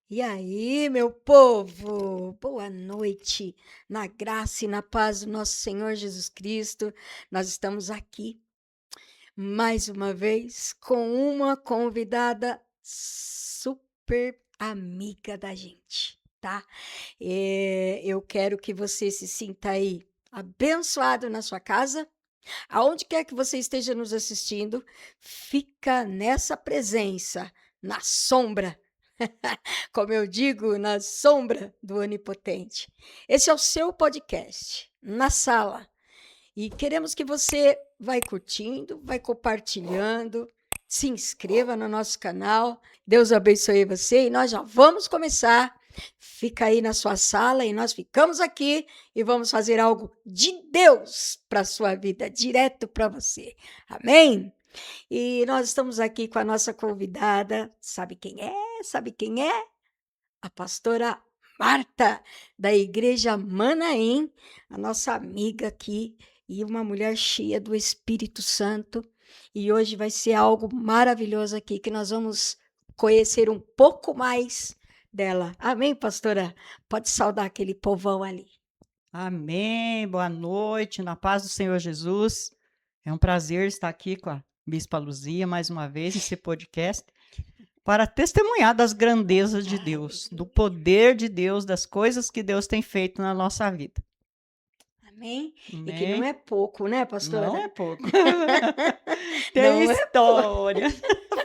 E aí, meu povo, boa noite, na graça e na paz do nosso Senhor Jesus Cristo. Nós estamos aqui mais uma vez com uma convidada super amiga da gente, tá? Eu quero que você se sinta aí abençoado na sua casa, aonde quer que você esteja nos assistindo, fica nessa presença, na sombra como eu digo, na sombra do Onipotente. Esse é o seu podcast, Na Sala. E queremos que você vai curtindo, vai compartilhando, se inscreva no nosso canal. Deus abençoe você e nós já vamos começar. Fica aí na sua sala e nós ficamos aqui e vamos fazer algo de Deus para a sua vida, direto para você. Amém? E nós estamos aqui com a nossa convidada. Sabe quem é? Sabe quem é? A pastora Marta, da Igreja Manaim, a nossa amiga aqui, e uma mulher cheia do Espírito Santo. E hoje vai ser algo maravilhoso aqui, que nós vamos conhecer um pouco mais dela. Amém, pastora? Pode saudar aquele povão ali. Amém, boa noite, na paz do Senhor Jesus. É um prazer estar aqui com a Bispa Luzia mais uma vez nesse podcast para testemunhar das grandezas de Deus, do poder de Deus, das coisas que Deus tem feito na nossa vida. Amém? E que não Amém? é pouco, né, Não pastora? é pouco. Tem Não é pouco. história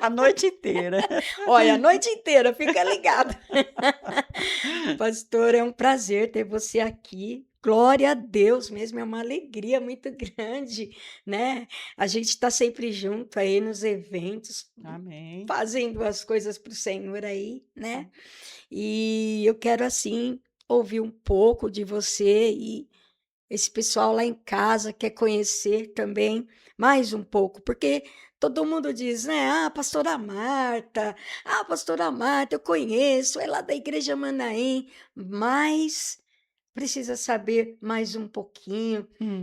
a noite inteira. Olha, a noite inteira, fica ligado. Pastor, é um prazer ter você aqui. Glória a Deus mesmo, é uma alegria muito grande, né? A gente está sempre junto aí nos eventos, Amém. fazendo as coisas para o Senhor aí, né? E eu quero, assim, ouvir um pouco de você e esse pessoal lá em casa quer conhecer também mais um pouco, porque todo mundo diz, né? Pastora Marta, eu conheço, é lá da Igreja Manaim, mas precisa saber mais um pouquinho, Hum.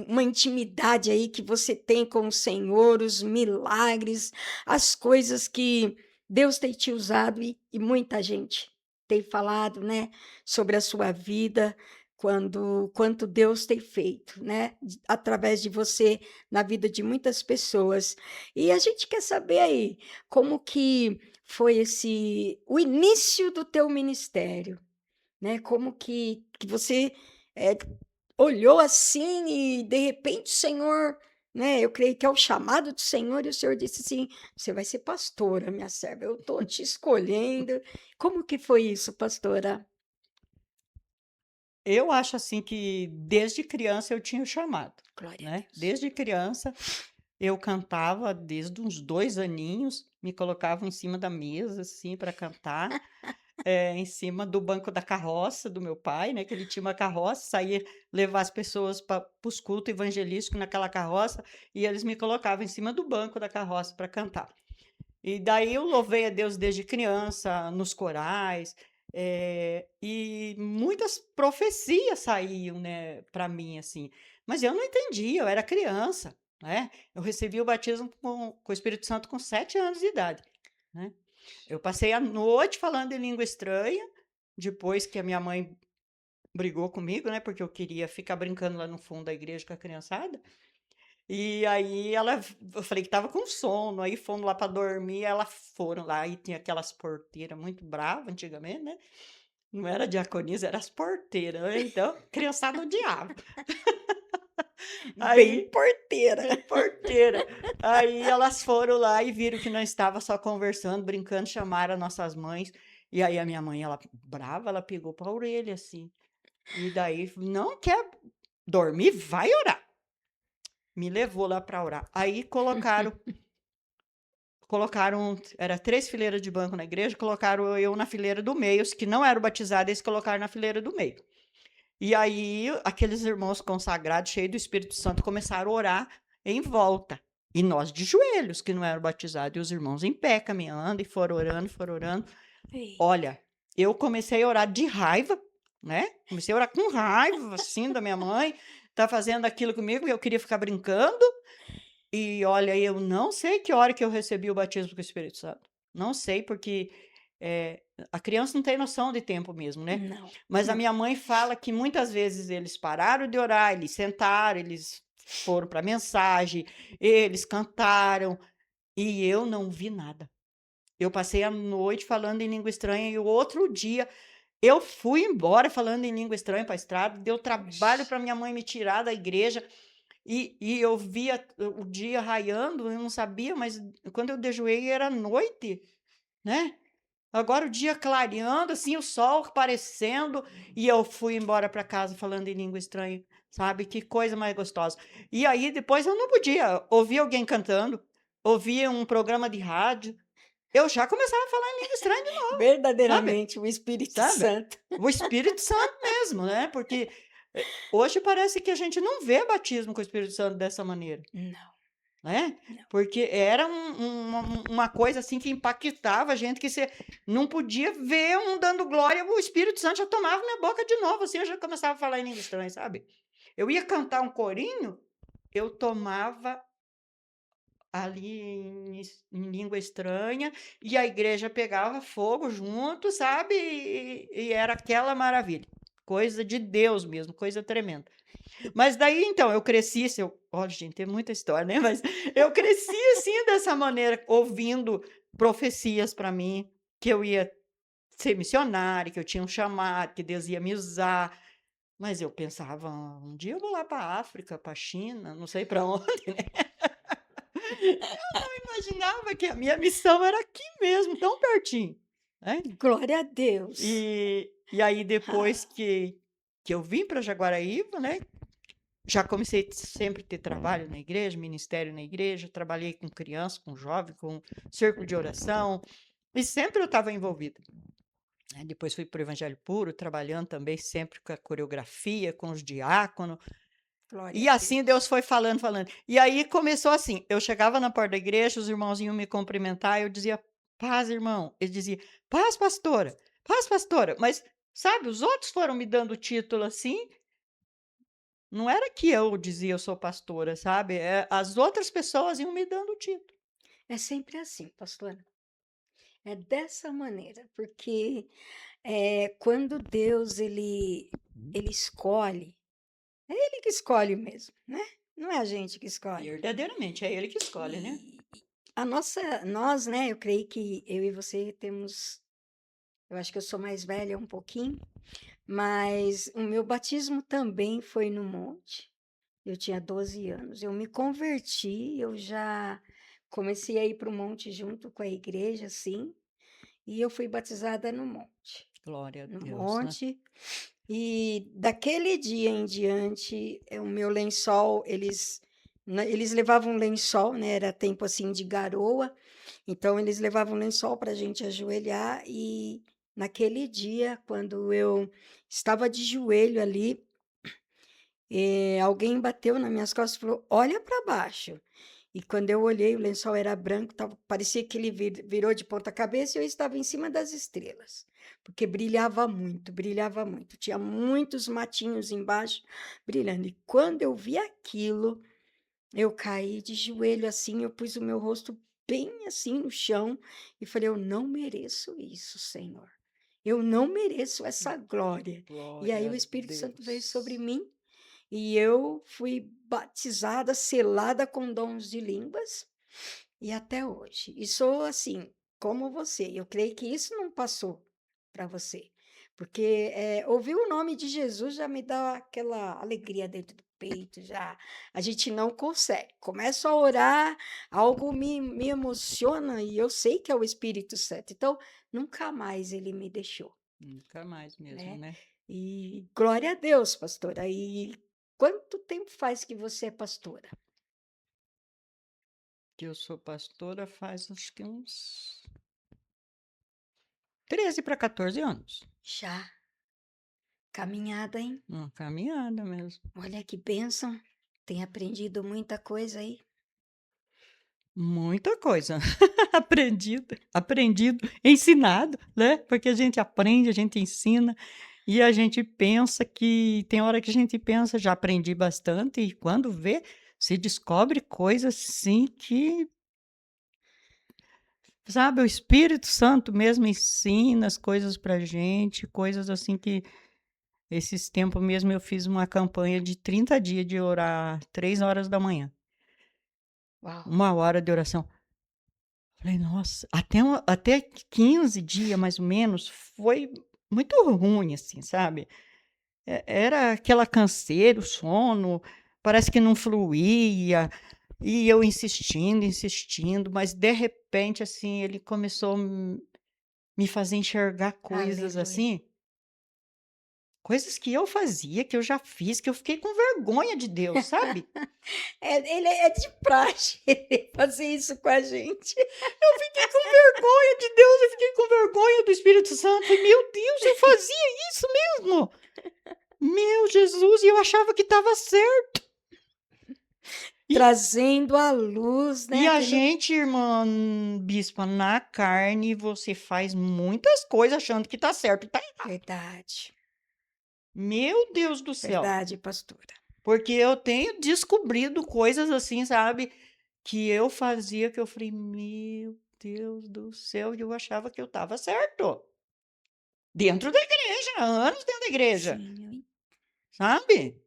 uma intimidade aí que você tem com o Senhor, os milagres, as coisas que Deus tem te usado e muita gente tem falado, né, sobre a sua vida, quanto Deus tem feito, né, através de você na vida de muitas pessoas. E a gente quer saber aí como que foi o início do teu ministério, né? Como que você eh, olhou assim e de repente o Senhor, né? Eu creio que é o chamado do Senhor e o Senhor disse assim: você vai ser pastora, minha serva. Eu estou te escolhendo. Como que foi isso, pastora? Eu acho assim que desde criança eu tinha o chamado, Glória a né? Deus. Desde criança eu cantava desde uns 2 aninhos, me colocavam em cima da mesa, assim, para cantar, em cima do banco da carroça do meu pai, né, que ele tinha uma carroça, saía levar as pessoas para os cultos evangelísticos naquela carroça, e eles me colocavam em cima do banco da carroça para cantar. E daí eu louvei a Deus desde criança, nos corais, e muitas profecias saíam, né, para mim, assim, mas eu não entendia, eu era criança, né. Eu recebi o batismo com o Espírito Santo com 7 anos de idade, né. Eu passei a noite falando em língua estranha, depois que a minha mãe brigou comigo, né, porque eu queria ficar brincando lá no fundo da igreja com a criançada. E aí eu falei que estava com sono, aí fomos lá para dormir, elas foram lá e tinha aquelas porteiras muito bravas antigamente, né, não era diaconisa, era as porteiras, né, então criançada odiava. Bem Aí porteira. bem porteira. Aí elas foram lá e viram que nós estava só conversando, brincando, chamaram as nossas mães, e aí a minha mãe, ela brava, ela pegou para a orelha, assim, e daí: "Não quer dormir? Vai orar". Me levou lá para orar. Aí colocaram era 3 fileiras de banco na igreja, colocaram eu na fileira do meio, os que não eram batizados, eles colocaram na fileira do meio. E aí aqueles irmãos consagrados, cheios do Espírito Santo, começaram a orar em volta. E nós de joelhos, que não eram batizados, e os irmãos em pé, caminhando, e foram orando, foram orando. Ei, Olha, eu comecei a orar de raiva, né? Comecei a orar com raiva, assim, da minha mãe, tá fazendo aquilo comigo, e eu queria ficar brincando. E olha, eu não sei que hora que eu recebi o batismo com o Espírito Santo. Não sei, porque a criança não tem noção de tempo mesmo, né? Não, Mas a não. minha mãe fala que muitas vezes eles pararam de orar, eles sentaram, eles foram para a mensagem, eles cantaram, e eu não vi nada. Eu passei a noite falando em língua estranha e o outro dia eu fui embora falando em língua estranha para a estrada, deu trabalho Poxa, para minha mãe me tirar da igreja e eu via o dia raiando, eu não sabia, mas quando eu dejoei era noite, né? Agora o dia clareando, assim, o sol aparecendo, e eu fui embora para casa falando em língua estranha, sabe? Que coisa mais gostosa. E aí depois eu não podia ouvir alguém cantando, ouvir um programa de rádio, eu já começava a falar em língua estranha de novo, sabe? verdadeiramente o Espírito Sabe? Santo. O Espírito Santo mesmo, né? Porque hoje parece que a gente não vê batismo com o Espírito Santo dessa maneira, Não, né? não. Porque era uma coisa assim que impactava a gente, que você não podia ver um dando glória, o Espírito Santo já tomava minha boca de novo, assim, eu já começava a falar em língua estranha, sabe? Eu ia cantar um corinho, eu tomava ali em língua estranha, e a igreja pegava fogo junto, sabe? E era aquela maravilha. Coisa de Deus mesmo, coisa tremenda. Mas daí, então, eu cresci, se eu, olha, gente, tem muita história, né? Mas eu cresci assim, dessa maneira, ouvindo profecias para mim, que eu ia ser missionária, que eu tinha um chamado, que Deus ia me usar. Mas eu pensava, um dia eu vou lá para a África, para a China, não sei para onde. Imaginava que a minha missão era aqui mesmo, tão pertinho, né? Glória a Deus. E aí, depois Ah, que eu vim para Jaguaraíva, né? Já comecei sempre a ter trabalho na igreja, ministério na igreja, trabalhei com criança, com jovem, com círculo de oração, e sempre eu estava envolvida. Depois fui para o Evangelho Puro, trabalhando também sempre com a coreografia, com os diáconos, glória e a assim Deus Deus. foi falando, falando. E aí começou assim, eu chegava na porta da igreja, os irmãos iam me cumprimentar, eu dizia, paz, irmão. Eles diziam, paz, pastora. Mas, sabe, os outros foram me dando título assim, não era que eu dizia eu sou pastora, sabe? As outras pessoas iam me dando título. É sempre assim, pastora. É dessa maneira, porque quando Deus ele escolhe, é Ele que escolhe mesmo, né? Não é a gente que escolhe. Verdadeiramente, é ele que escolhe, né? E nós, né? Eu creio que eu e você temos, eu acho que eu sou mais velha um pouquinho, mas o meu batismo também foi no monte. Eu tinha 12 anos. Eu me converti, eu já comecei a ir para o monte junto com a igreja, assim, e eu fui batizada no monte. Glória a No Deus, né? monte. E daquele dia em diante, o meu lençol, eles levavam um lençol, né? Era tempo assim de garoa, então eles levavam um lençol para a gente ajoelhar. E naquele dia, quando eu estava de joelho ali, alguém bateu nas minhas costas e falou: Olha para baixo. E quando eu olhei, o lençol era branco, parecia que ele virou de ponta cabeça e eu estava em cima das estrelas, porque brilhava muito, brilhava muito. Tinha muitos matinhos embaixo brilhando. E quando eu vi aquilo, eu caí de joelho assim, eu pus o meu rosto bem assim no chão e falei: Eu não mereço isso, Senhor. Eu não mereço essa glória. E aí Glória o a Espírito Santo veio sobre Deus. mim e eu fui batizada, selada com dons de línguas, e até hoje. E sou assim, como você. Eu creio que isso não passou para você. Porque ouvir o nome de Jesus já me dá aquela alegria dentro do peito, já. A gente não consegue. Começo a orar, algo me emociona e eu sei que é o Espírito Santo. Então, nunca mais ele me deixou, Nunca mais mesmo, né? né? E glória a Deus, pastora. E quanto tempo faz que você é pastora? Que eu sou pastora faz acho que uns 13 para 14 anos. Já. Caminhada, hein? Uma caminhada mesmo. Olha que bênção. Tem aprendido muita coisa aí. Muita coisa. Aprendido, ensinado, né? Porque a gente aprende, a gente ensina e a gente pensa que tem hora que a gente pensa, já aprendi bastante, e quando vê, se descobre coisas assim que sabe, o Espírito Santo mesmo ensina as coisas pra gente, coisas assim que esses tempos mesmo eu fiz uma campanha de 30 dias de orar 3 horas da manhã, Uau! 1 hora de oração. Falei: "Nossa", até 15 dias mais ou menos, foi muito ruim, assim, sabe. Era aquela canseira, o sono, parece que não fluía, e eu insistindo, insistindo, mas de repente, assim, ele começou me fazer enxergar coisas, Aleluia. assim, coisas que eu fazia, que eu já fiz, que eu fiquei com vergonha de Deus, sabe. Ele é de praxe ele fazer isso com a gente. Eu fiquei com vergonha de Deus, eu fiquei com vergonha do Espírito Santo, falei: "Meu Deus, eu fazia isso mesmo? Meu Jesus", e eu achava que estava certo. E Trazendo à luz, né, e a aquilo. gente, irmã bispa, na carne você faz muitas coisas achando que tá certo e tá errado. Verdade, Meu Deus do céu, verdade, pastora. porque eu tenho descobrido coisas assim, sabe, que eu fazia que eu falei: "Meu Deus do céu", e eu achava que eu estava certo. Dentro da igreja, anos dentro da igreja, Sim, eu en sabe.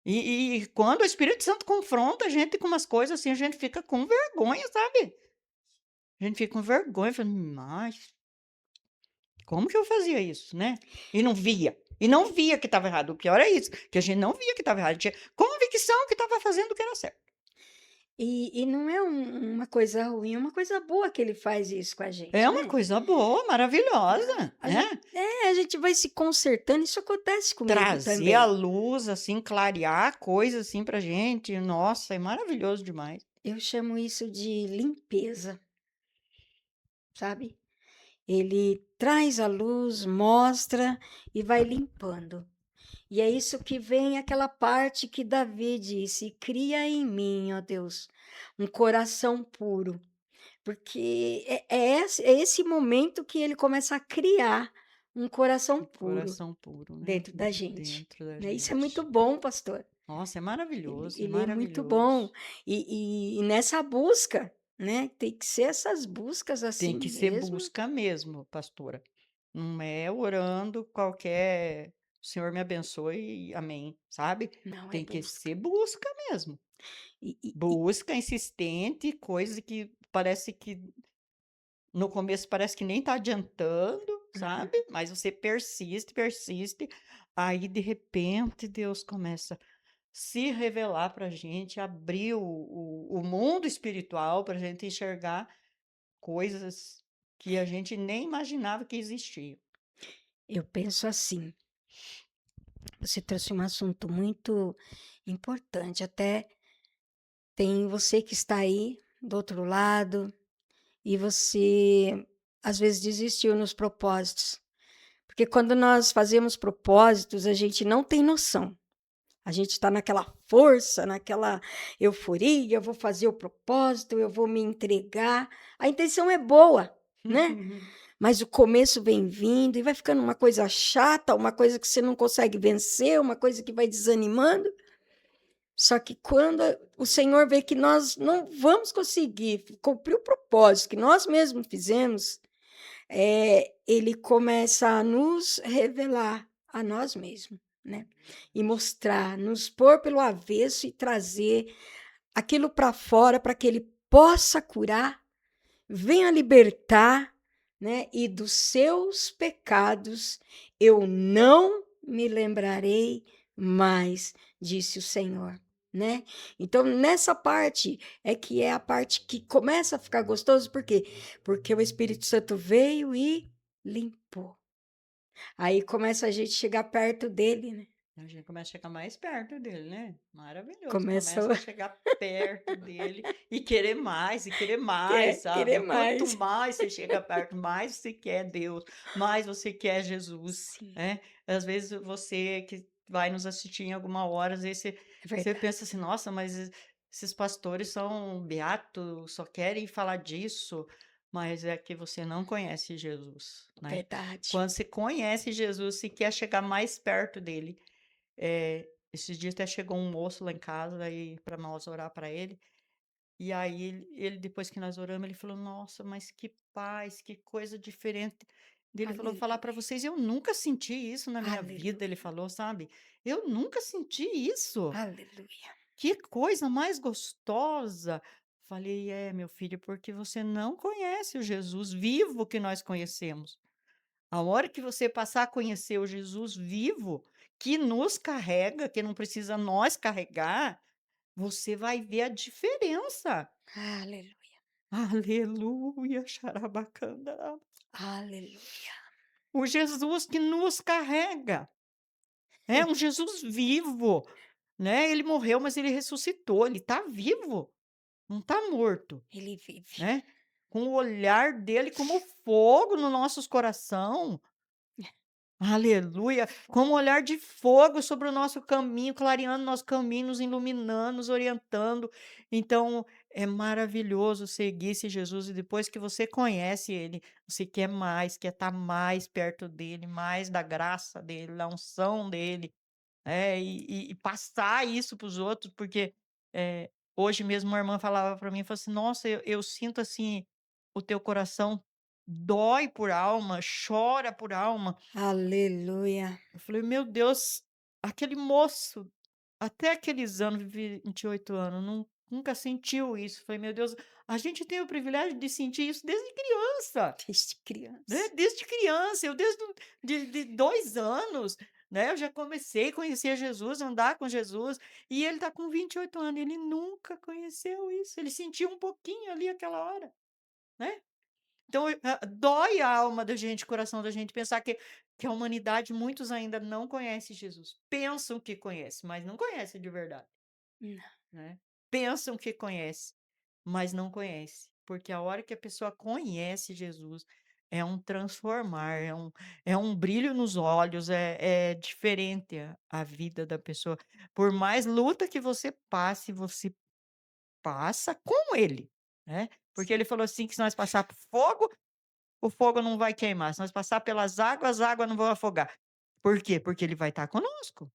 E quando o Espírito Santo confronta a gente com umas coisas assim, a gente fica com vergonha, sabe. A gente fica com vergonha, fala: "Mas como que eu fazia isso, né?" E não via que estava errado, o pior é isso, que a gente não via que estava errado, a gente tinha convicção que estava fazendo o que era certo. e não é uma coisa ruim, é uma coisa boa que ele faz isso com a É gente, uma né. coisa boa, maravilhosa, A gen né. a gente vai se consertando, isso acontece comigo Trazer a também. luz, assim, clarear coisas, assim, pra gente, nossa, é maravilhoso demais. Eu chamo isso de limpeza, sabe. Ele traz a luz, mostra e vai limpando. E é isso que vem aquela parte que Davi disse: "Cria em mim, ó Deus, um coração puro", porque é esse momento que ele começa a criar um coração Um puro coração puro, né, dentro da gente, dentro da né. Isso é muito gente. bom, pastor. Nossa, é Ele maravilhoso, é ele é muito bom. maravilhoso. E nessa busca, né, tem que ser essas buscas Tem assim que ser mesmo. busca mesmo, pastora. Não é orando qualquer "O Senhor me abençoe e amém", sabe. Não, é Tem que busca. ser busca mesmo. E Busca insistente, coisa que parece que no começo parece que nem tá adiantando, sabe, mas você persiste, persiste, aí de repente Deus começa a se revelar pra gente, abrir o mundo espiritual pra gente enxergar coisas que a gente nem imaginava que existiam. eu penso assim, você trouxe um assunto muito importante, até tem você que está aí do outro lado e você às vezes desistiu nos propósitos, porque quando nós fazemos propósitos, a gente não tem noção. A gente está naquela força, naquela euforia, eu vou fazer o propósito, eu vou me entregar. A intenção é boa, né? Mas o começo vem vindo e vai ficando uma coisa chata, uma coisa que você não consegue vencer, uma coisa que vai desanimando. Só que quando o Senhor vê que nós não vamos conseguir cumprir o propósito que nós mesmos fizemos, ele começa a nos revelar a nós mesmos, né? E mostrar, nos pôr pelo avesso e trazer aquilo para fora para que ele possa curar, venha libertar, né? E dos seus pecados eu não me lembrarei mais, disse o Senhor. Né? Então, nessa parte é que é a parte que começa a ficar gostoso, por quê? Porque o Espírito Santo veio e limpou. Aí começa a gente chegar perto dele, né? A gente começa a chegar mais perto dele, né? Maravilhoso. Começa Começa a a chegar perto dele e querer mais, querer sabe? Quanto mais. mais você chega perto, mais você quer Deus, mais você quer Jesus, Sim, né? Às vezes você que vai nos assistir em alguma hora, às vezes é você verdade, pensa assim, nossa, mas esses pastores são beatos, só querem falar disso, mas é que você não conhece Jesus, né? verdade. Quando você conhece Jesus, você quer chegar mais perto dele. Esses dias até chegou um moço lá em casa aí para nós orar para ele, E aí ele depois que nós oramos, ele falou: "Nossa, mas que paz, que coisa diferente". Daí ele falou: "Falar para Aleluia, vocês, eu nunca senti isso na minha vida", ele aleluia, falou, sabe. "Eu nunca senti isso. aleluia, Que coisa mais gostosa". Falei: "É, meu filho, porque você não conhece o Jesus vivo que nós conhecemos. A hora que você passar a conhecer o Jesus vivo, que nos carrega, que não precisa nós carregar, você vai ver a diferença". aleluia, Aleluia, xarabacanda. aleluia. O Jesus que nos carrega, é um Jesus vivo, né, ele morreu, mas ele ressuscitou, ele está vivo, não está morto, Ele vive. né, com o olhar dele como fogo no nossos coração. Aleluia, com um olhar de fogo sobre o nosso caminho, clareando nosso caminho, nos iluminando, nos orientando. Então, é maravilhoso seguir esse Jesus e depois que você conhece ele, você quer estar mais perto dele, mais da graça dele, da unção dele, e passar isso para os outros, porque, hoje mesmo uma irmã falava para mim, falou assim: "Nossa, eu sinto assim, o teu coração dói por alma, chora por alma". Aleluia. Eu falei: "Meu Deus, aquele moço, até aqueles anos, vivi 28 anos, nunca sentiu isso". Falei: "Meu Deus, a gente tem o privilégio de sentir isso desde criança, Desde né, criança. desde criança". Eu desde de 2 anos, né, eu já comecei a conhecer Jesus, andar com Jesus, e ele está com 28 anos, ele nunca conheceu isso, ele sentiu um pouquinho ali aquela hora, né. Então, dói a alma da gente, o coração da gente pensar que a humanidade, muitos ainda não conhece Jesus. Pensam que conhece, mas não conhece de verdade, Não. né. Pensam que conhece, mas não conhece, porque a hora que a pessoa conhece Jesus, é um transformar, é um brilho nos olhos, é diferente a vida da pessoa. Por mais luta que você passa com ele, né, porque ele falou assim que se nós passar por fogo, o fogo não vai queimar, se nós passar pelas águas, a água não vai afogar. Por quê? Porque ele vai estar conosco,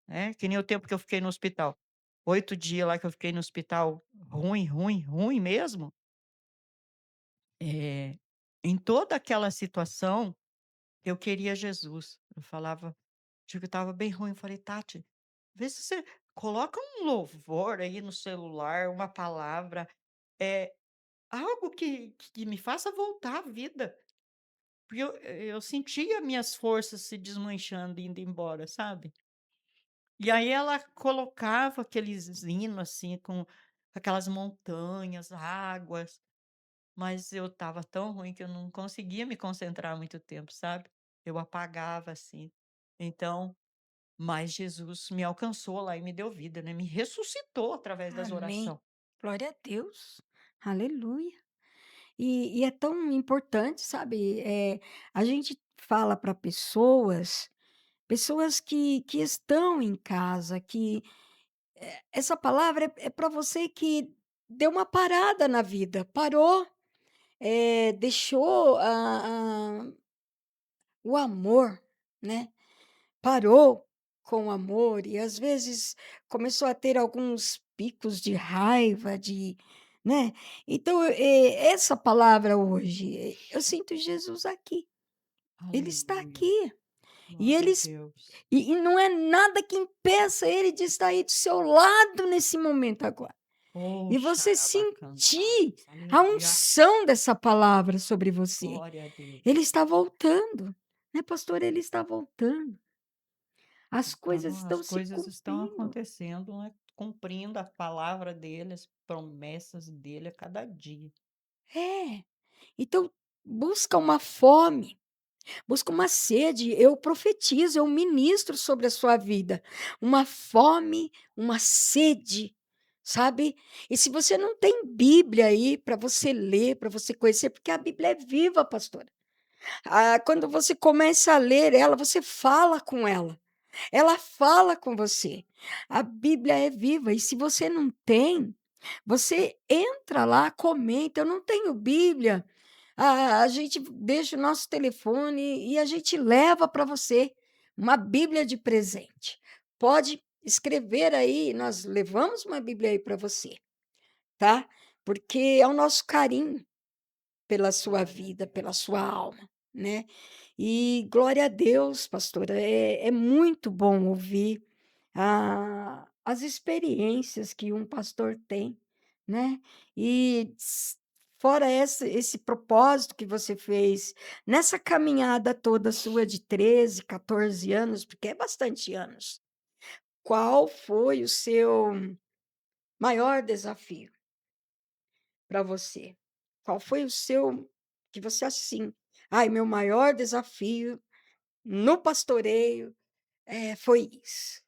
né, que nem o tempo que eu fiquei no hospital. 8 dias lá que eu fiquei no hospital, ruim, ruim, ruim mesmo, em toda aquela situação, eu queria Jesus. Eu falava, que eu estava bem ruim, eu falei: "Tati, vê se você coloca um louvor aí no celular, uma palavra, é algo que me faça voltar à vida". Porque eu sentia minhas forças se desmanchando, indo embora, sabe. E aí ela colocava aqueles hinos, assim, com aquelas montanhas, águas, mas eu estava tão ruim que eu não conseguia me concentrar muito tempo, sabe. Eu apagava, assim. Então, mas Jesus me alcançou lá e me deu vida, né, me ressuscitou através das Amém. oração. Glória a Deus. Aleluia. E é tão importante, sabe, a gente fala para pessoas que estão em casa, que essa palavra é para você que deu uma parada na vida, parou, deixou o amor, né, parou com o amor e às vezes começou a ter alguns picos de raiva, né. Então, essa palavra hoje, eu sinto Jesus aqui, ele está Aleluia, aqui, e glória ele a es Deus. e não é nada que impeça ele de estar aí do seu lado nesse momento agora. Oh, E você sentir xarabacandalabas, a aleluia, unção dessa palavra sobre você. glória a Ele Deus. está voltando, né, pastor, ele está voltando. As coisas Então, as estão se coisas estão cumprindo. acontecendo, né, cumprindo a palavra dele, as promessas dele a cada dia. É. Então, busca uma fome, busca uma sede. Eu profetizo, eu ministro sobre a sua vida. Uma fome, uma sede, sabe? E se você não tem Bíblia aí para você ler, para você conhecer, porque a Bíblia é viva, pastora. Quando você começa a ler ela, você fala com ela. Ela fala com você. A Bíblia é viva e se você não tem, você entra lá, comenta: "Eu não tenho Bíblia". A gente deixa o nosso telefone e a gente leva para você uma Bíblia de presente. Pode escrever aí, nós levamos uma Bíblia aí para você, tá? Porque é o nosso carinho pela sua vida, pela sua alma, né? E glória a Deus, pastora, é muito bom ouvir as experiências que um pastor tem, né? E fora esse propósito que você fez nessa caminhada toda sua de 13, 14 anos, porque é bastante anos, qual foi o seu maior desafio para você? Qual foi o seu que você assim, ai, meu maior desafio no pastoreio foi isso.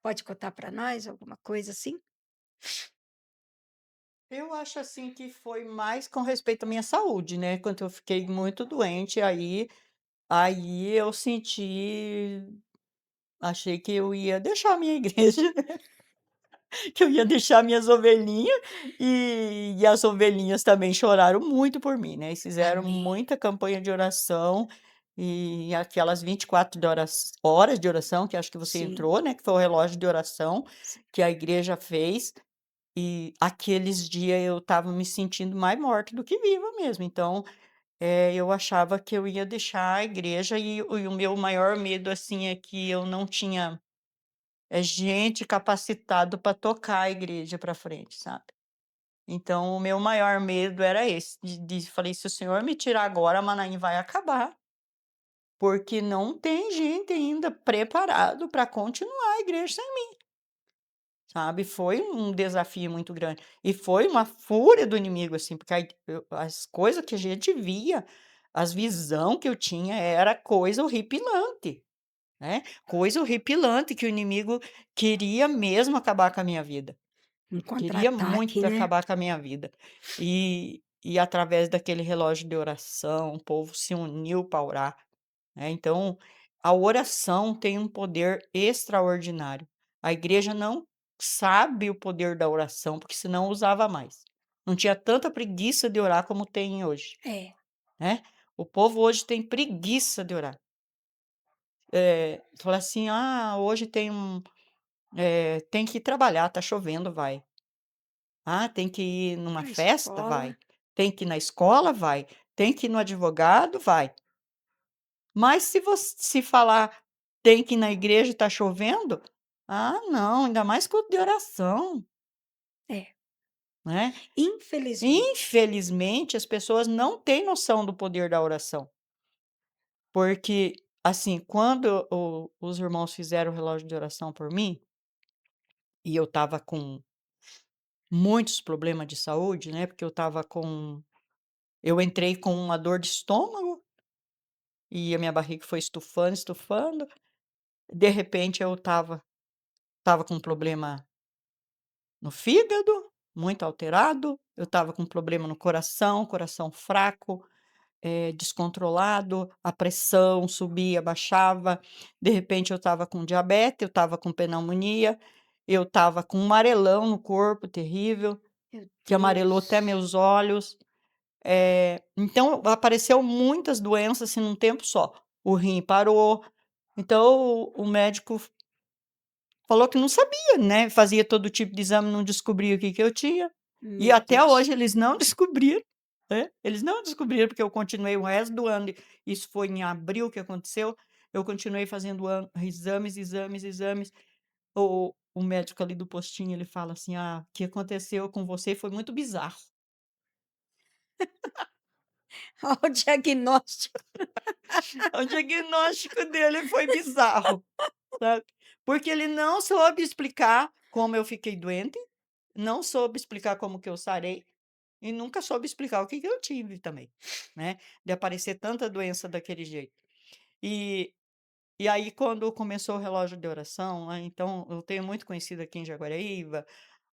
Pode contar para nós alguma coisa assim? Eu acho, assim, que foi mais com respeito à minha saúde, né, quando eu fiquei muito doente, aí eu achei que eu ia deixar a minha igreja, que eu ia deixar minhas ovelhinhas, e as ovelhinhas também choraram muito por mim, né, eles fizeram Amém. muita campanha de oração, e aquelas 24 horas de oração, que acho que você Sim, entrou, né, que foi o relógio de oração sim. que a igreja fez, e aqueles dias eu estava me sentindo mais morta do que viva mesmo, então, eu achava que eu ia deixar a igreja e o meu maior medo, assim, é que eu não tinha, gente capacitado para tocar a igreja para frente, sabe. Então o meu maior medo era esse, de falei: "Se o senhor me tirar agora, a Manaim vai acabar, porque não tem gente ainda preparado para continuar a igreja sem mim", sabe. Foi um desafio muito grande. E foi uma fúria do inimigo, assim, porque aí as coisas que a gente via, as visão que eu tinha era coisa horripilante, né, coisa horripilante que o inimigo queria mesmo acabar com a minha vida. Um Queria contra-ataque, muito né? acabar com a minha vida. E através daquele relógio de oração, o povo se uniu para orar, né, então, a oração tem um poder extraordinário. A igreja não sabe o poder da oração, porque senão usava mais. Não tinha tanta preguiça de orar como tem hoje, É, né. O povo hoje tem preguiça de orar. Fala assim: "Ah, hoje tem que ir trabalhar, tá chovendo, vai". Ah, tem que ir numa a festa? escola, Vai. Tem que ir na escola? Vai. Tem que ir no advogado? Vai. Mas se falar: "Tem que ir na igreja e tá chovendo", ah, não, ainda mais culto de oração, é. né. Infelizmente. Infelizmente, as pessoas não têm noção do poder da oração, porque, assim, quando os irmãos fizeram o relógio de oração por mim, e eu estava com muitos problemas de saúde, né, porque eu entrei com uma dor de estômago. E a minha barriga foi estufando, estufando. De repente eu estava com um problema no fígado, muito alterado. Eu estava com um problema no coração, coração fraco, descontrolado, a pressão subia, baixava. De repente eu estava com diabetes, eu estava com pneumonia, eu estava com um amarelão no corpo terrível, Meu que amarelou até Deus. meus olhos. Então apareceu muitas doenças, assim, num tempo só. O rim parou, então o médico falou que não sabia, né, fazia todo tipo de exame, não descobria o que que eu tinha, e Meu até Deus. hoje eles não descobriram, né, eles não descobriram, porque eu continuei o resto do ano, isso foi em abril que aconteceu, eu continuei fazendo exames, exames, exames, o médico ali do postinho, ele fala assim: "Ah, o que aconteceu com você foi muito bizarro". Olha o diagnóstico. O diagnóstico dele foi bizarro, sabe, porque ele não soube explicar como eu fiquei doente, não soube explicar como que eu sarei, e nunca soube explicar o que que eu tive também, né, de aparecer tanta doença daquele jeito. E e aí quando começou o relógio de oração, né, então eu tenho muito conhecido aqui em Jaguaraíva,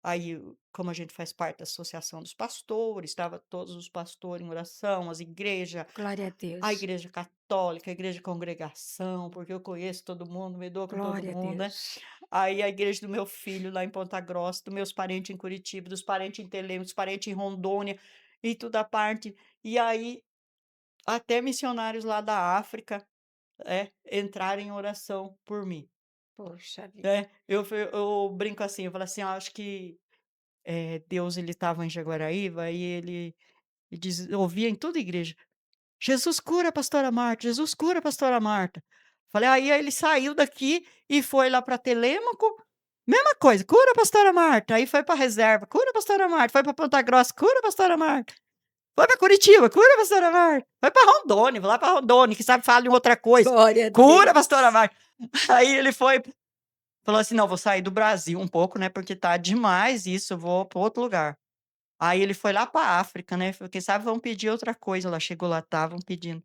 aí como a gente faz parte da associação dos pastores, estava todos os pastores em oração, as igrejas, Glória a a Deus. igreja católica, a igreja congregação, porque eu conheço todo mundo, me dou com todo Glória a mundo, né. Deus. Aí a igreja do meu filho lá em Ponta Grossa, dos meus parentes em Curitiba, dos parentes em Telêmaco, dos parentes em Rondônia, e toda parte. E aí até missionários lá da África, entraram em oração por mim, Poxa vida. né. Eu brinco assim, eu falo assim: "Eu acho que Deus ele estava em Jaguaraíva e ele ouvia em toda a igreja: "Jesus cura a pastora Marta, Jesus cura a pastora Marta". Falei: Aí ele saiu daqui e foi lá para Telêmaco, mesma coisa, cura a pastora Marta". Aí foi para Reserva, cura a pastora Marta, foi para Ponta Grossa, cura a pastora Marta. Foi para Curitiba, cura a pastora Marta. Foi para Rondônia, vou lá para Rondônia, que sabe falar em outra coisa, Glória a cura a pastora Deus. Marta. Aí ele foi, falou assim: "Não, vou sair do Brasil um pouco, né, porque tá demais isso, eu vou para outro lugar". Aí ele foi lá para África, né, falou: "Quem sabe vão pedir outra coisa lá", chegou lá, estavam pedindo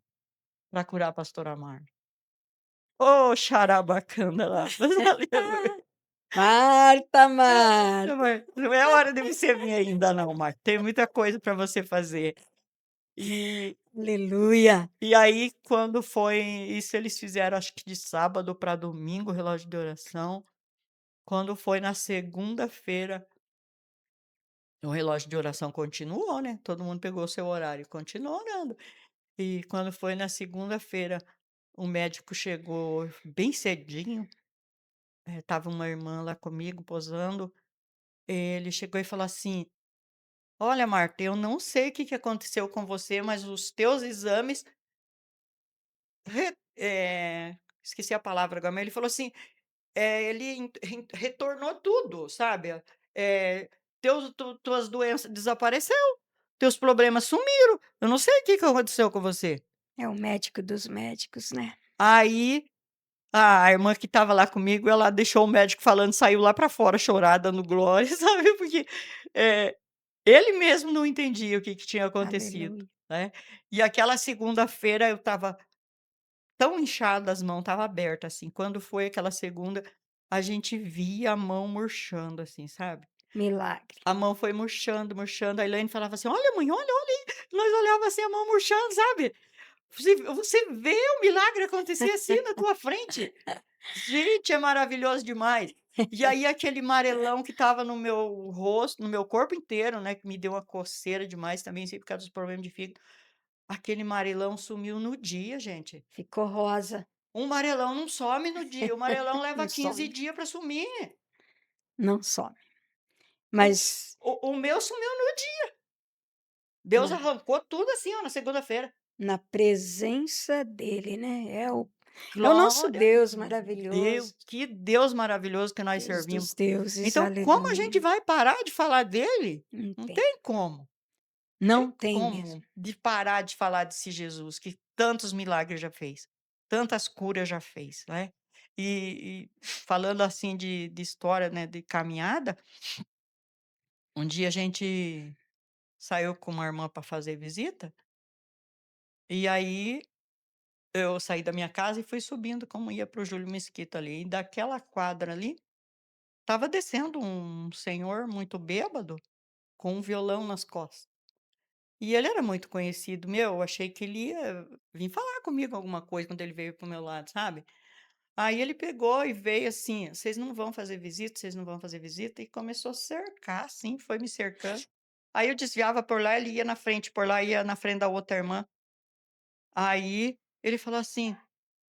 para curar a pastora Marta. Ô xarabacana lá, mas aleluia. Marta, Marta. Não é hora de você vir ainda não, Marta, tem muita coisa para você fazer. E Aleluia. e aí quando foi isso eles fizeram acho que de sábado para domingo, o relógio de oração. Quando foi na segunda-feira, o relógio de oração continuou, né, todo mundo pegou o seu horário e continuou orando. E quando foi na segunda-feira, o médico chegou bem cedinho, estava uma irmã lá comigo posando, ele chegou e falou assim: "Olha Marta, eu não sei o que que aconteceu com você, mas os teus exames esqueci a palavra agora, mas ele falou assim, ele retornou tudo, sabe, tuas doenças desapareceu, teus problemas sumiram, eu não sei o que que aconteceu com você". É o médico dos médicos, né. Aí a irmã que estava lá comigo, ela deixou o médico falando, saiu lá para fora chorar, dando glória, sabe, porque, eh, ele mesmo não entendia o que que tinha acontecido, Aleluia. né. E aquela segunda-feira eu estava tão inchada, as mãos estava aberta, assim, quando foi aquela segunda, a gente via a mão murchando, assim, sabe. Milagre. A mão foi murchando, murchando, a Elaine falava assim: "Olha mãe, olha aí", nós olhava assim a mão murchando, sabe. Você vê o milagre acontecer assim na tua frente. Gente, é maravilhoso demais. E aí aquele amarelão que estava no meu rosto, no meu corpo inteiro, né, que me deu uma coceira demais também, sei por causa dos problemas de fígado, aquele amarelão sumiu no dia, gente. Ficou rosa. Um amarelão não some no dia, o amarelão leva Não 15 some, dias para sumir. não some. O Mas o meu sumiu no dia. Deus na arrancou tudo assim, ó, na segunda-feira. na presença dele, né, é o nosso Glória a Deus Deus, maravilhoso, que Deus maravilhoso que nós Deus servimos. dos deuses, Então, como a gente aleluia. vai parar de falar dele? Não Não tem, tem como. Tem não tem mesmo. como de parar de falar desse Jesus que tantos milagres já fez, tantas curas já fez, né. E falando assim de história, né, de caminhada, um dia a gente saiu com uma irmã para fazer visita, e aí eu saí da minha casa e fui subindo como ia para o Júlio Mesquita ali, e daquela quadra ali, estava descendo um senhor muito bêbado, com um violão nas costas. E ele era muito conhecido meu, eu achei que ele ia vir falar comigo alguma coisa quando ele veio para o meu lado, sabe. Aí ele pegou e veio assim: "Vocês não vão fazer visita, vocês não vão fazer visita", e começou a cercar, assim, foi me cercando. Aí eu desviava por lá, ele ia na frente, por lá, ia na frente da outra irmã. Aí ele falou assim: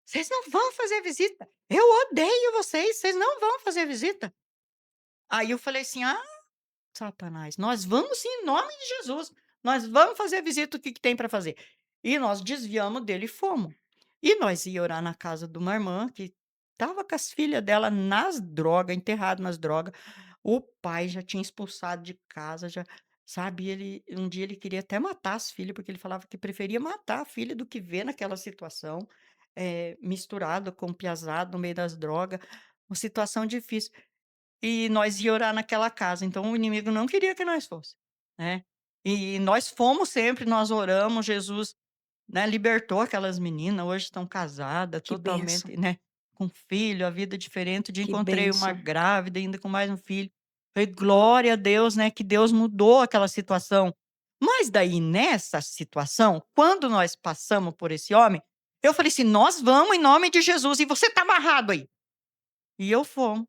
"Vocês não vão fazer visita, eu odeio vocês, vocês não vão fazer visita". Aí eu falei assim: "Ah, Satanás, nós vamos sim, em nome de Jesus. Nós vamos fazer a visita, o que que tem para fazer?". E nós desviamos dele e fomos. E nós ia orar na casa de uma irmã que estava com as filhas dela nas drogas, enterrado nas drogas. O pai já tinha expulsado de casa, já, sabe, ele um dia ele queria até matar as filhas, porque ele falava que preferia matar a filha do que ver naquela situação, misturado com piazada no meio das drogas, uma situação difícil. E nós ia orar naquela casa, então o inimigo não queria que nós fosse, né. E nós fomos sempre, nós oramos, Jesus, né, libertou aquelas meninas, hoje estão casadas, Que bênção, totalmente, né, com filho, a vida diferente. Um dia que encontrei uma bênção. grávida, ainda com mais um filho. Falei: "Glória a Deus, né, que Deus mudou aquela situação". Mas daí nessa situação, quando nós passamos por esse homem, eu falei assim: "Nós vamos em nome de Jesus e você tá amarrado aí". E eu fomos.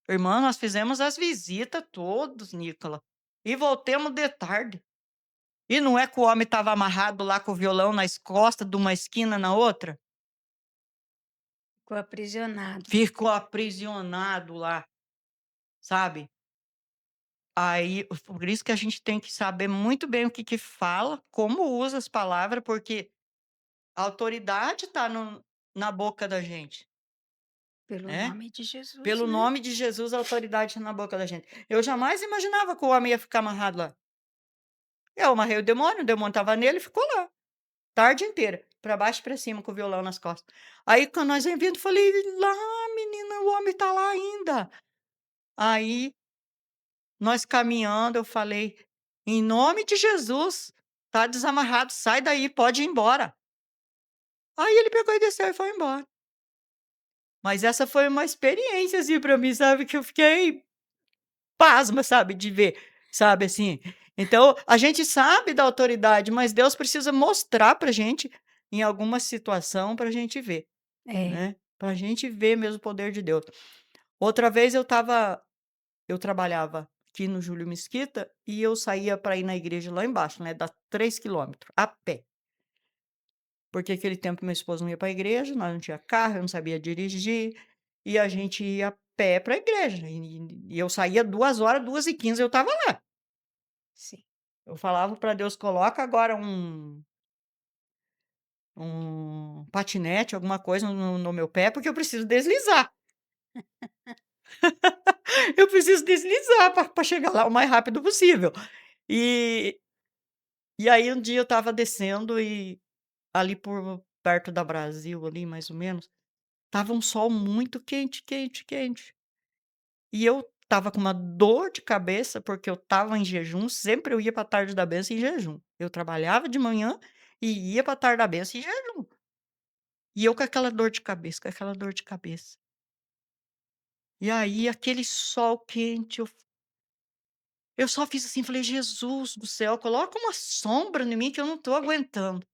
Irmã, nós fizemos as visitas todos, Nicola, e voltemos de tarde. E não é que o homem estava amarrado lá com o violão nas costas de uma esquina na outra? Ficou aprisionado. Ficou aprisionado lá, sabe. Aí, por isso que a gente tem que saber muito bem o que que fala, como usa as palavras, porque a autoridade está na boca da gente, Pelo né. nome de Jesus, Pelo né? nome de Jesus, a autoridade está na boca da gente. Eu jamais imaginava que o homem ia ficar amarrado lá. Eu amarrei o demônio estava nele e ficou lá, tarde inteira, para baixo e para cima com o violão nas costas. Aí quando nós vem vindo, falei: "Lá menina, o homem está lá ainda". Aí, nós caminhando, eu falei: "Em nome de Jesus, tá desamarrado, sai daí, pode ir embora". Aí ele pegou e desceu e foi embora. Mas essa foi uma experiência, assim, pra mim, sabe, que eu fiquei pasma, sabe, de ver, sabe, assim. Então, a gente sabe da autoridade, mas Deus precisa mostrar pra gente em alguma situação pra gente ver, É, né, pra gente ver mesmo o poder de Deus. Outra vez eu trabalhava aqui no Júlio Mesquita e eu saía para ir na igreja lá embaixo, né, dá 3 quilômetros, a pé. Porque aquele tempo meu esposo não ia para a igreja, nós não tinha carro, eu não sabia dirigir, e a gente ia a pé para a igreja, e eu saía 2h, 2h15 eu estava lá. sim. Eu falava para Deus: "Coloca agora um patinete, alguma coisa no meu pé, porque eu preciso deslizar. Eu preciso deslizar para chegar lá o mais rápido possível". E e aí um dia eu estava descendo e ali por perto da Brasil, ali mais ou menos, estava um sol muito quente, quente, quente. E eu estava com uma dor de cabeça, porque eu estava em jejum, sempre eu ia para a tarde da benção em jejum. Eu trabalhava de manhã e ia para a tarde da benção em jejum. E eu com aquela dor de cabeça, com aquela dor de cabeça. E aí aquele sol quente, eu só fiz assim, falei: "Jesus do céu, coloca uma sombra em mim que eu não estou aguentando".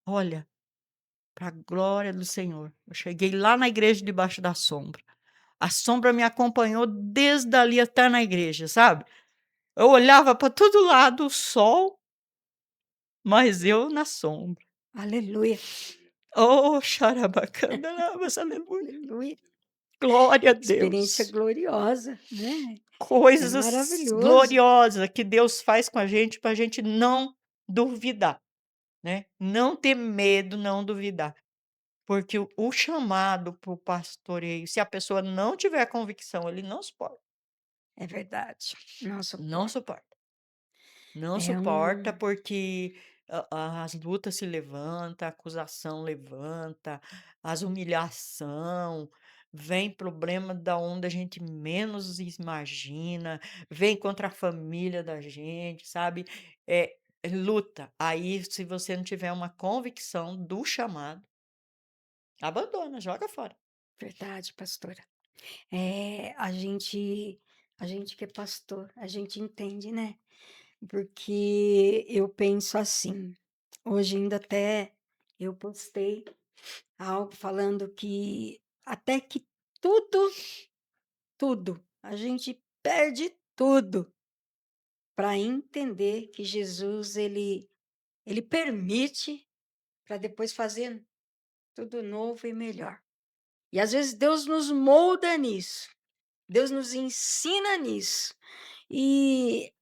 Olha, para a glória do Senhor, eu cheguei lá na igreja debaixo da sombra. A sombra me acompanhou desde ali até na igreja, sabe. Eu olhava para todo lado o sol, mas eu na sombra. Aleluia, Oh, xarabacandarabas, aleluia. aleluia. Glória a Experiência Deus. gloriosa, né? É Coisas maravilhoso. gloriosas que Deus faz com a gente para a gente não duvidar, né, não ter medo, não duvidar. Porque o chamado para o pastoreio, se a pessoa não tiver convicção, ele não suporta, É verdade. Não não suporto. suporta. Não É suporta, um porque as lutas se levanta, a acusação levanta, as humilhação, vem problema da onde a gente menos imagina, vem contra a família da gente, sabe, luta. Aí, se você não tiver uma convicção do chamado, abandona, joga fora. verdade, pastora. A gente que é pastor, a gente entende, né? Porque eu penso assim, hoje ainda até eu postei algo falando que até que tudo, tudo, a gente perde tudo para entender que Jesus ele permite para depois fazer tudo novo e melhor. E às vezes Deus nos molda nisso. Deus nos ensina nisso. E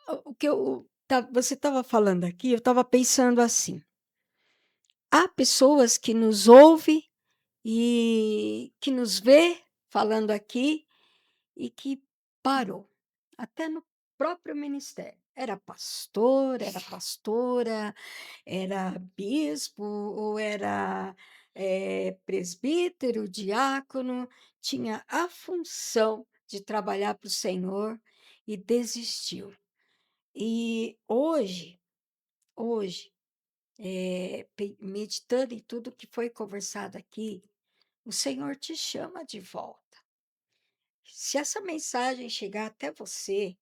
o que você estava falando aqui, eu estava pensando assim: há pessoas que nos ouvem e que nos vê falando aqui e que parou, até no próprio ministério. Era pastor, era pastora, era bispo ou era presbítero, diácono, tinha a função de trabalhar para o Senhor e desistiu. E hoje, meditando em tudo que foi conversado aqui, o Senhor te chama de volta. Se essa mensagem chegar até você,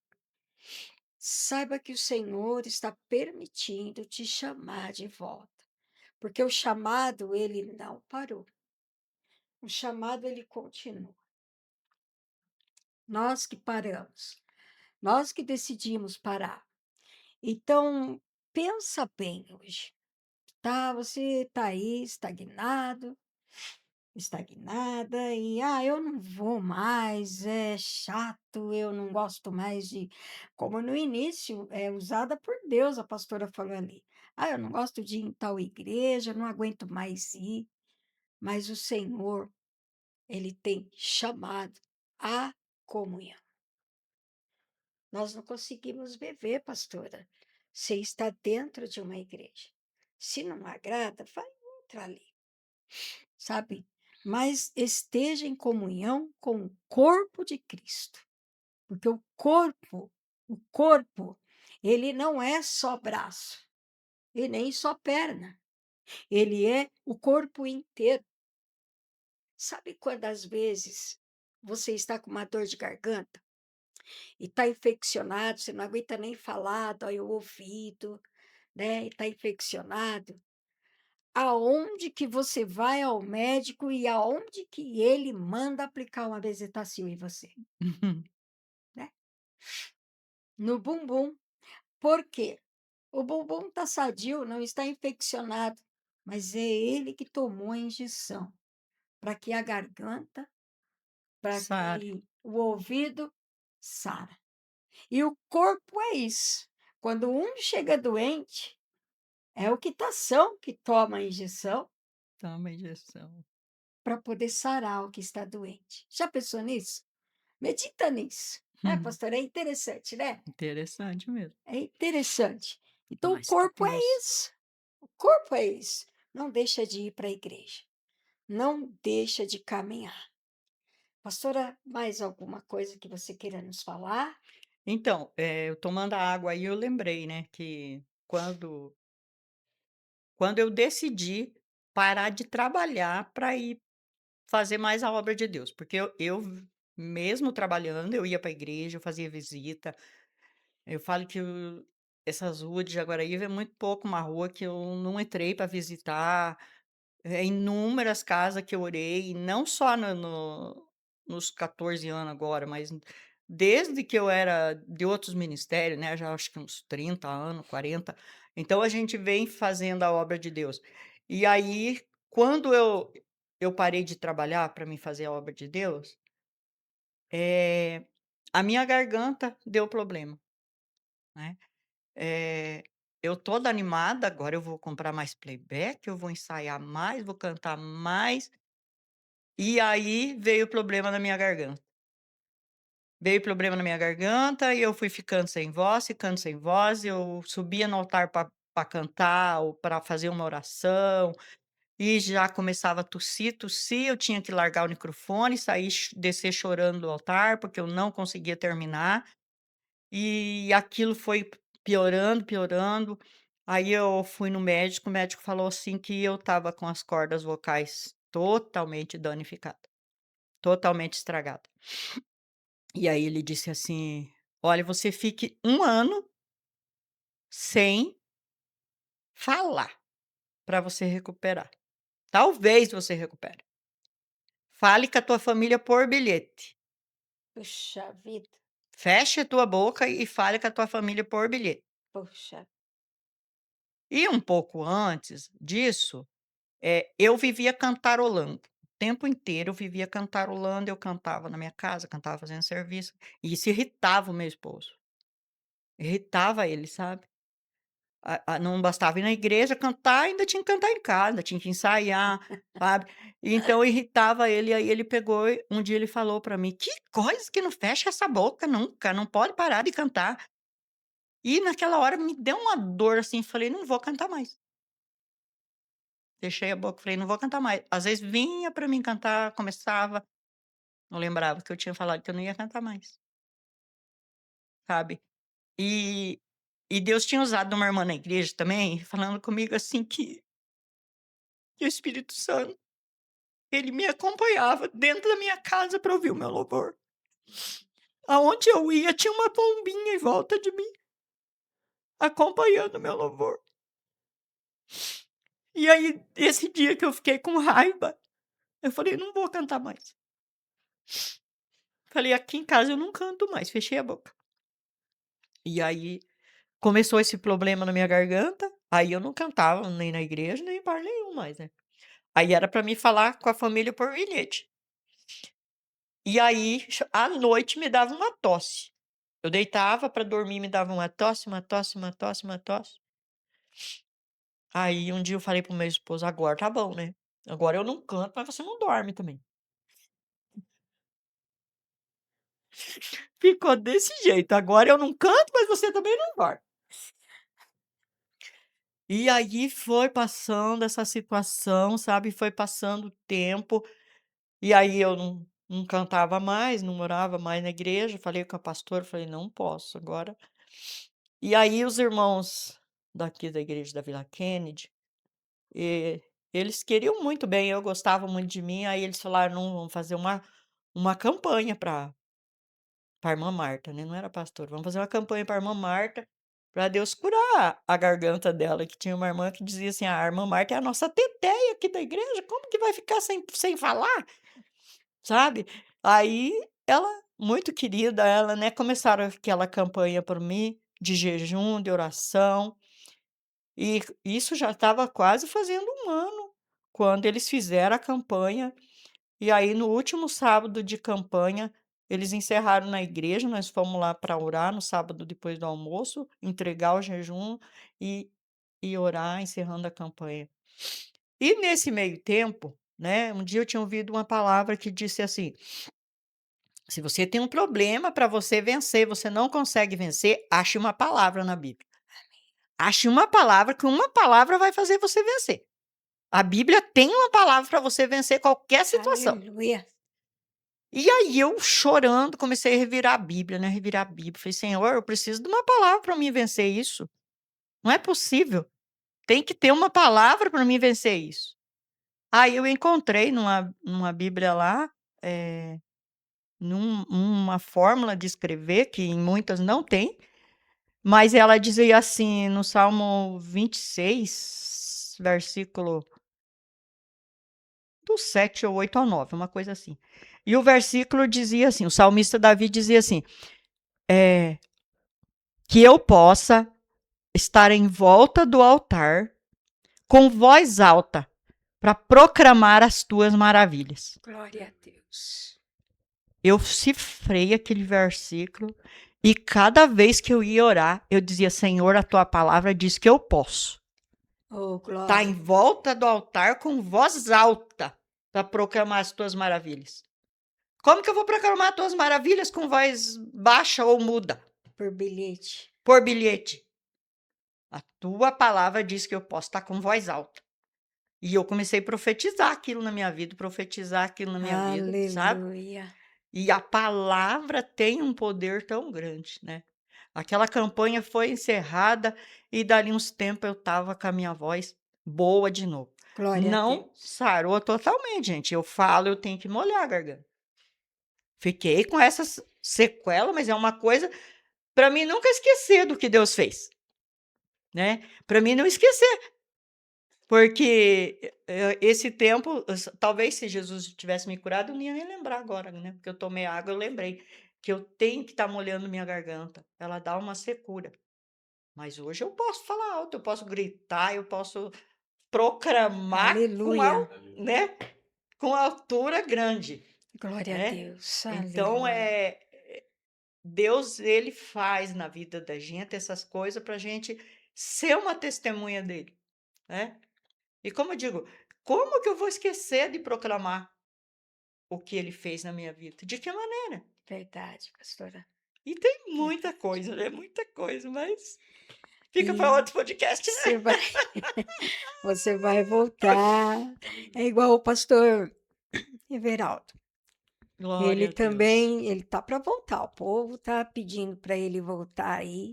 saiba que o Senhor está permitindo te chamar de volta, porque o chamado ele não parou. O chamado ele continua. Nós que paramos, nós que decidimos parar. Então, pensa bem hoje, tá? Você está aí estagnado, estagnada e, eu não vou mais, é chato, eu não gosto mais de como no início, é usada por Deus, a pastora falou ali. Eu não gosto de ir em tal igreja, não aguento mais ir, mas o Senhor, ele tem chamado a comunhão. Nós não conseguimos viver, pastora, você está dentro de uma igreja. Se não agrada, vai entrar ali, sabe? Mas esteja em comunhão com o corpo de Cristo, porque o corpo, ele não é só braço e nem só perna, ele é o corpo inteiro. Sabe quando às vezes você está com uma dor de garganta e está infeccionado, você não aguenta nem falar, dói o ouvido, né? E está infeccionado. Aonde que você vai ao médico e aonde que ele manda aplicar uma bezetacil em você, né? No bumbum. Por quê? O bumbum está sadio, não está infeccionado, mas é ele que tomou a injeção para que a garganta, para Sara, que o ouvido sara. E o corpo é isso. Quando um chega doente, é o quitação que toma a injeção toma injeção. para poder sarar o que está doente. Já pensou nisso? Medita nisso. Pastor? É interessante, né? Interessante mesmo. É interessante. Então, o Mas que corpo é Deus. isso. O corpo é isso. Não deixa de ir para a igreja. Não deixa de caminhar. Pastora, mais alguma coisa que você queira nos falar? Então, eu tomando a água aí, eu lembrei, né, que quando eu decidi parar de trabalhar para ir fazer mais a obra de Deus, porque mesmo trabalhando, eu ia para a igreja, eu fazia visita. Eu falo que essas ruas de Jaguaraíva é muito pouco uma rua que eu não entrei para visitar. Inúmeras casas que eu orei, não só nos 14 anos agora, mas desde que eu era de outros ministérios, né, já acho que uns 30 anos, 40. Então a gente vem fazendo a obra de Deus. E aí, quando eu parei de trabalhar para mim fazer a obra de Deus, a minha garganta deu problema, né. Eh, eu toda animada, agora eu vou comprar mais playback, eu vou ensaiar mais, vou cantar mais. E aí veio o problema na minha garganta. Veio o problema na minha garganta e eu fui ficando sem voz, eu subia no altar para cantar ou para fazer uma oração, e já começava a tossir, tossir, eu tinha que largar o microfone, sair descer chorando do altar, porque eu não conseguia terminar, e aquilo foi piorando, piorando. Aí eu fui no médico, o médico falou assim que eu estava com as cordas vocais totalmente danificada, totalmente estragada. E aí ele disse assim: "Olha, você fique 1 ano sem falar, para você recuperar. Talvez você recupere. Fale com a tua família por bilhete. Puxa vida, Feche a tua boca e fale com a tua família por bilhete". puxa. E um pouco antes disso, eu vivia cantarolando. O tempo inteiro eu vivia cantarolando, eu cantava na minha casa, cantava fazendo serviço, e isso irritava o meu esposo, irritava ele, sabe. Não bastava ir na igreja cantar, ainda tinha que cantar em casa, tinha que ensaiar, sabe. Então irritava ele, aí ele pegou um dia ele falou pra mim: "Que coisa que não fecha essa boca nunca, não pode parar de cantar". E naquela hora me deu uma dor, assim, falei: "Não vou cantar mais". Fechei a boca, falei: "Não vou cantar mais". Às vezes vinha pra mim cantar, começava, não lembrava que eu tinha falado que eu não ia cantar mais, sabe. E Deus tinha usado uma irmã na igreja também, falando comigo assim que o Espírito Santo ele me acompanhava dentro da minha casa para ouvir o meu louvor. Aonde eu ia, tinha uma pombinha em volta de mim, acompanhando o meu louvor. E aí, esse dia que eu fiquei com raiva, eu falei: "Não vou cantar mais". Falei: "Aqui em casa eu não canto mais", fechei a boca. E aí, começou esse problema na minha garganta, aí eu não cantava nem na igreja, nem em bar nenhum mais, né. Aí era para mim falar com a família por bilhete. E aí, à noite, me dava uma tosse. Eu deitava para dormir, me dava uma tosse, uma tosse, uma tosse, uma tosse. Aí um dia eu falei pro meu esposo: "Agora tá bom, né? Agora eu não canto, mas você não dorme também". Ficou desse jeito, agora eu não canto, mas você também não dorme. E aí foi passando essa situação, sabe, foi passando o tempo, e aí eu não cantava mais, não orava mais na igreja, falei com a pastora, falei: "Não posso agora". E aí os irmãos daqui da igreja da Vila Kennedy, eles queriam muito bem, eu gostava muito de mim, aí eles falaram: "Não, vamos fazer uma campanha para a irmã Marta", né, não era pastor, "vamos fazer uma campanha para a irmã Marta, para Deus curar a garganta dela", que tinha uma irmã que dizia assim: "Ah, a irmã Marta é a nossa teteia aqui da igreja, como que vai ficar sem falar?", sabe. Aí ela, muito querida ela, né, começaram aquela campanha por mim, de jejum, de oração, e isso já estava quase fazendo 1 ano, quando eles fizeram a campanha. E aí, no último sábado de campanha, eles encerraram na igreja, nós fomos lá para orar no sábado depois do almoço, entregar o jejum e orar encerrando a campanha. E nesse meio tempo, né, um dia eu tinha ouvido uma palavra que disse assim: "Se você tem um problema para você vencer, você não consegue vencer, ache uma palavra na Bíblia. Ache uma palavra, que uma palavra vai fazer você vencer. A Bíblia tem uma palavra para você vencer qualquer situação". Aleluia. E aí eu chorando, comecei a revirar a Bíblia, né, revirar a Bíblia, falei: "Senhor, eu preciso de uma palavra para mim vencer isso, não é possível, tem que ter uma palavra para mim vencer isso". Aí eu encontrei numa Bíblia lá, eh, uma fórmula de escrever, que em muitas não tem, mas ela dizia assim, no Salmo 26, versículo do 7 ou 8 ao 9, uma coisa assim. E o versículo dizia assim, o salmista Davi dizia assim, eh que eu possa estar em volta do altar com voz alta para proclamar as tuas maravilhas. Glória a Deus. Eu cifrei aquele versículo e cada vez que eu ia orar, eu dizia: Senhor, a tua palavra diz que eu posso Oh, estar em glória. volta do altar com voz alta para proclamar as tuas maravilhas. Como que eu vou proclamar as tuas maravilhas com voz baixa ou muda? Por bilhete. Por bilhete. A tua palavra diz que eu posso estar com voz alta. E eu comecei a profetizar aquilo na minha vida, profetizar aquilo na minha vida, sabe. Aleluia. E a palavra tem um poder tão grande, né. Aquela campanha foi encerrada e dali uns tempos eu estava com a minha voz boa de novo. Glória a Não Deus. sarou totalmente, gente, eu falo, eu tenho que molhar a garganta. Fiquei com essas sequela, mas é uma coisa para mim nunca esquecer do que Deus fez, né, para mim não esquecer. Porque, esse tempo, talvez se Jesus tivesse me curado, eu não ia nem lembrar agora, né, porque eu tomei água, eu lembrei que eu tenho que estar molhando minha garganta, ela dá uma secura. Mas hoje eu posso falar alto, eu posso gritar, eu posso proclamar Aleluia. né, com altura grande, Glória a né. Deus. Então, Aleluia. Deus, ele faz na vida da gente essas coisas para a gente ser uma testemunha dele, né. E como eu digo, como que eu vou esquecer de proclamar o que ele fez na minha vida? De que maneira? Verdade, pastora. E tem muita Verdade. coisa, né, muita coisa, mas fica para E outro podcast, você né. vai, você vai voltar. É igual o pastor Everaldo. Ele Glória a Deus. também, ele tá para voltar. O povo tá pedindo para ele voltar aí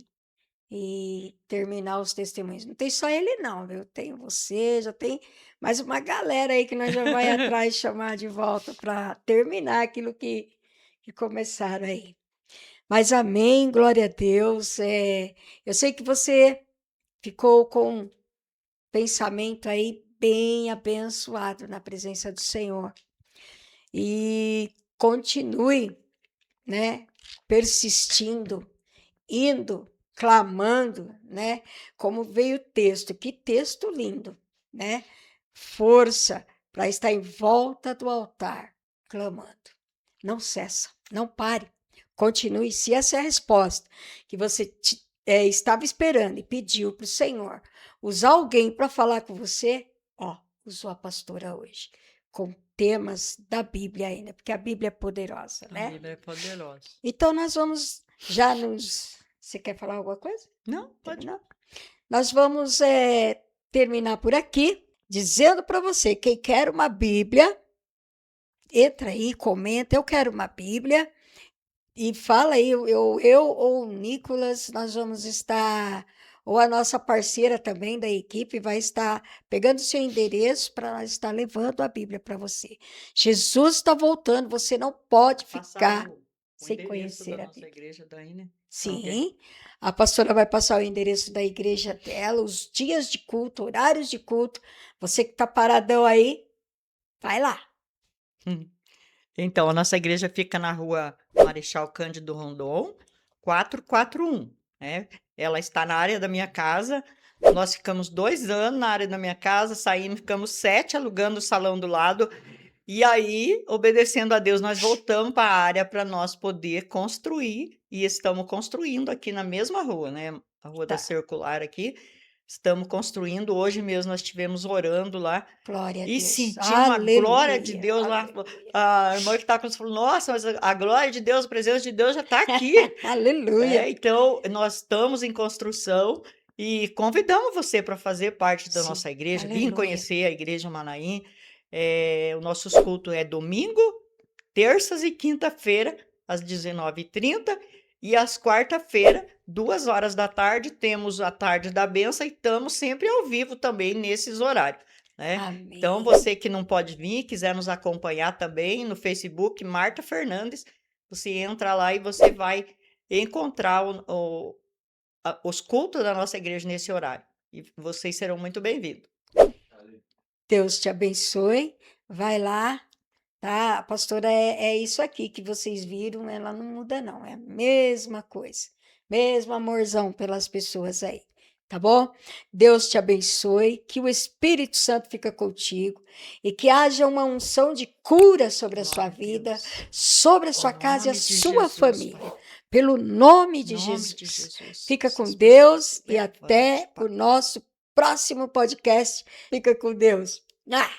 e terminar os testemunhos. Não tem só ele não, viu? Tem você, já tem mais uma galera aí que nós já vai atrás chamar de volta para terminar aquilo que começaram aí. Mas amém, glória a Deus. Eu sei que você ficou com um pensamento aí bem abençoado na presença do Senhor. E continue, né, persistindo, indo, clamando, né? Como veio o texto, que texto lindo, né? Força, para estar em volta do altar, clamando. Não cessa, não pare. Continue. Se essa é a resposta que você estava esperando e pediu para o Senhor usar alguém para falar com você, ó, usou a pastora hoje, com temas da Bíblia ainda, porque a Bíblia é poderosa, A né? Bíblia é poderosa. Então, nós vamos já nos... Você quer falar alguma coisa? Não, pode. Terminar? Nós vamos terminar por aqui, dizendo para você, quem quer uma Bíblia, entra aí, comenta, eu quero uma Bíblia, e fala aí, eu ou o Nicolas, nós vamos estar, ou a nossa parceira também da equipe, vai estar pegando o seu endereço para nós estar levando a Bíblia para você. Jesus está voltando, você não pode Passar ficar o sem endereço conhecer da a nossa Bíblia. igreja daí, né? Sim, a pastora vai passar o endereço da igreja dela, os dias de culto, horários de culto. Você que está paradão aí, vai lá. Então, a nossa igreja fica na rua Marechal Cândido Rondon, 441, né? Ela está na área da minha casa. Nós ficamos 2 anos na área da minha casa, saímos, ficamos 7 alugando o salão do lado. E aí, obedecendo a Deus, nós voltamos para a área para nós poder construir. E estamos construindo aqui na mesma rua, né? A rua da Tá. Circular aqui. Estamos construindo. Hoje mesmo nós estivemos orando lá. Glória a E Deus. senti uma glória de Aleluia, Deus lá. aleluia. A irmã que está com falou: Nossa, mas a glória de Deus, a presença de Deus já está aqui. Aleluia. Então, nós estamos em construção e convidamos você para fazer parte da Sim, nossa igreja, vir aleluia. conhecer a Igreja Manaim. O nosso culto é domingo, terças e quinta-feira, às 19h30, e às quarta-feira, 2 horas da tarde, temos a tarde da benção e estamos sempre ao vivo também nesses horários, né? Então, Amém. você que não pode vir, quiser nos acompanhar também no Facebook, Marta Fernandes, você entra lá e você vai encontrar os cultos da nossa igreja nesse horário. E vocês serão muito bem-vindos. Deus te abençoe. Vai lá, tá? A pastora é isso aqui que vocês viram, ela não muda, não. É a mesma coisa. Mesmo amorzão pelas pessoas aí. Tá bom? Deus te abençoe, que o Espírito Santo fica contigo e que haja uma unção de cura sobre a sua Glória a vida, Deus. sobre a sua Em casa e a nome de sua Jesus, família. Pai. Pelo nome Em de nome de Jesus. Jesus. Fica com Essas Deus pessoas e levante, até Pai. o nosso próximo podcast. Fica com Deus. Ah!